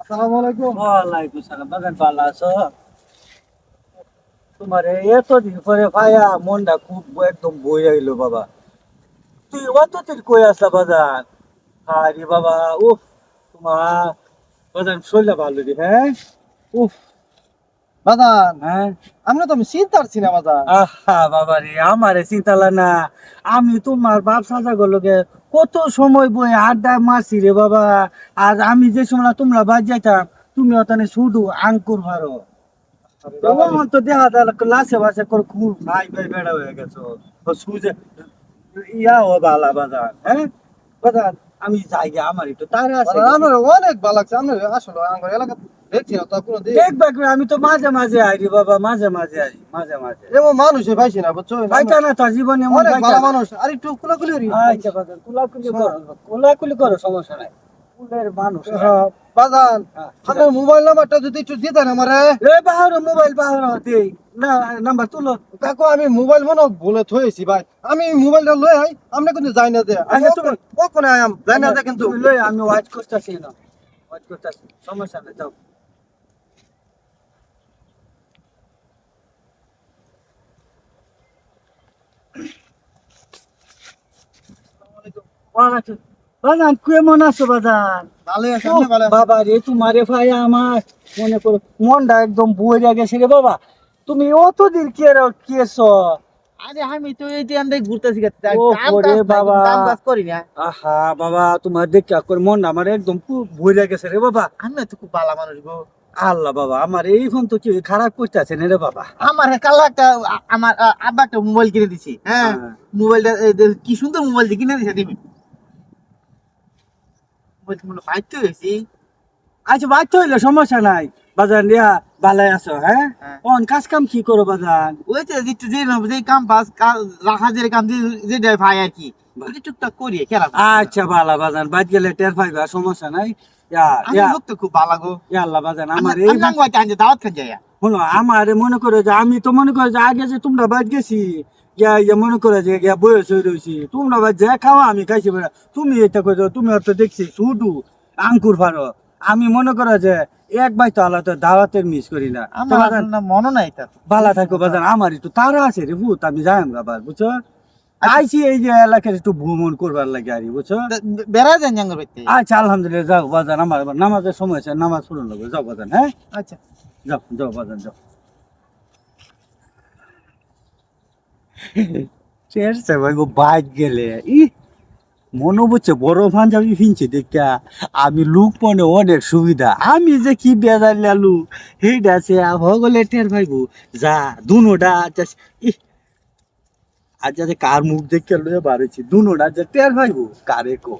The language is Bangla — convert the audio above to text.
আসসালামু আলাইকুম। ওয়ালাইকুম সালাম। বাগান ভালো আছো? তোমার এতদিন পরে ভাইয়া মনটা খুব একদম বইয়া গেল বাবা। তুই অতদিন কই আসলা বাজান? আরে বাবা উফ, তোমার বাজান শরীরটা ভালো রে, হ্যাঁ? উফ, বাজান, হ্যাঁ। আমরা তো আমি চিন্তার ছি না বাজান। আহা বাবা রে, আমারে চিন্তালা না। আমি তোমার বাপ সাজা গুলোকে কত সময় বই আড্ডা মারছি রে বাবা। আর আমি যে সময় তোমরা বাদ যাইতাম, তুমি ওখানে শুধু আঙ্কুর ভারো। আরে বাবা রে, তোমার তো দেখা যায় লাসে বাসে করে খুব ভাই ভাই বেড়া হয়ে গেছো। তো সুজে ইয়া ও বালা বাজার, হ্যাঁ বাজার। আমি যাই গে, আমার একটু তারা আছে। বাজান আমার অনেক ভালো লাগছে। আমরা আসলে আমার এলাকা দেখছি না তো কোনো দিন। দেখবা করে আমি তো মাঝে মাঝে আই রে বাবা, মাঝে মাঝে আই, মাঝে মাঝে। এমন মানুষে পাইছি না বুঝছো? পাইতা না তো জীবনে এমন অনেক পাইতা ভালো না। মানুষ। আর একটু কুলাকুলি করি। আচ্ছা বাজার, কুলাকুলি করো, কুলাকুলি করো, সমস্যা নাই। কুলের মানুষ। হ্যাঁ, বাজান, হ্যাঁ, ঠিক আপনার আছে। মোবাইল নাম্বারটা যদি একটু দিতেন আমারে। এ বাহারো মোবাইল বাহারো দেই না, নাম্বার তুলো। কাকু আমি মোবাইল মনে ভুলে থয়েছি ভাই। আমি মোবাইলটা লই আই, আমরা কিন্তু যাই না দে। আমি আচ্ছা, তুমি- কখন আয়াম যাই না দে কিন্তু। তুমি লই, আমি ওয়াচ করতেছি না, ওয়াচ করতেছি, সমস্যা নাই, যাও। ওয়ালাইকুম। বাজান কেমন আছো বাজান? ভালো আছে, ও আপনি ভালো আছেন? বাবা রে, তোমারে ভাই আমার মনে করো মনটা একদম বইরা গেছে রে বাবা। তুমি অতদিন কেছো? আরে আমি তো এই যে আমরা ঘুরতেছি ও ওরে বাবা, কাম কাজ করি না। আহা বাবা, তোমার দেখা করে মন আমার একদম খুব বইরা গেছে রে বাবা। আমি তো খুব ভালো মানুষ গো। আল্লাহ বাবা, আমার এই ফোন তো কি খারাপ করতেছে না রে বাবা। আমার কাল একটা আমার আব্বা একটা মোবাইল কিনে দিছি। হ্যাঁ, হ্যাঁ। মোবাইলটা কি সুন্দর মোবাইল কিনে দিছে তুমি। মোবাইল মনে পাইতে হয়েছি। আচ্ছা বাচ্চা হইলে সমস্যা নাই বাজান, দিয়া ভালাই আছো, হ্যাঁ? হ্যাঁ। অন কাজ কাম কি করো বাজান? ওই যে একটু যে কাম পাস রাখা যে কাম যে ভাই আর কি ওই টুকটাক করি খেলা। আচ্ছা বালা বাজান, বাদ গেলে টের পাইবা, সমস্যা নাই। ইয়া আমি ইয়া লোক তো খুব ভালো গো। ইয়া আল্লাহ বাজান, আমার আমি এই আমি নাঙ্গ হইতে আনছে দাওয়াত খান যাই। শোনো, আমার মনে করে যে আমি তো মনে করে যে আগে যে তোমরা বাদ গেছি, ইয়া মনে করে যে ইয়া বয়স হয়ে রয়েছি, তোমরা বাদ যে খাওয়া আমি খাইছি বেড়া। তুমি এটা করছো, তুমি তো দেখছি শুধু আঙ্কুর ফারো। আমি মনে করে যে এক ভাই তো আল্লাহ তো দাওয়াতের মিস করি না। তো আমার বাজান, আসলে মনে নাই তার। ভালো থাকো বাজান, আমার একটু তারা আছে রে ভূত, আমি যাই আবার, বুঝছো? আইছি এই যে এলাকার একটু ভ্রমণ করবার লাগে আর কি, বুঝছো? বেড়া যান জাঙ্গর বাইতে। আচ্ছা আলহামদুলিল্লাহ, যাও বাজান, আমার আবার নামাজের সময় আছে, নামাজ পড়ুন লাগবে, যাও বাজান, হ্যাঁ? আচ্ছা। যাও যাও বাজান, যাও। চেষ্টা ভাই গো, বাইক গেলে ই মনে হচ্ছে বড় পাঞ্জাবি ফিনছে দেখা। আমি লুক মনে অনেক সুবিধা, আমি যে কি বেজার লালু সেইটা আছে হগলে টের ভাইবো। যা দুনোটা আচ্ছা, ই আজ যাতে কার মুখ দেখে লয়ে বাড়েছি, দুনোটা যে টের ভাইবো কারে কো।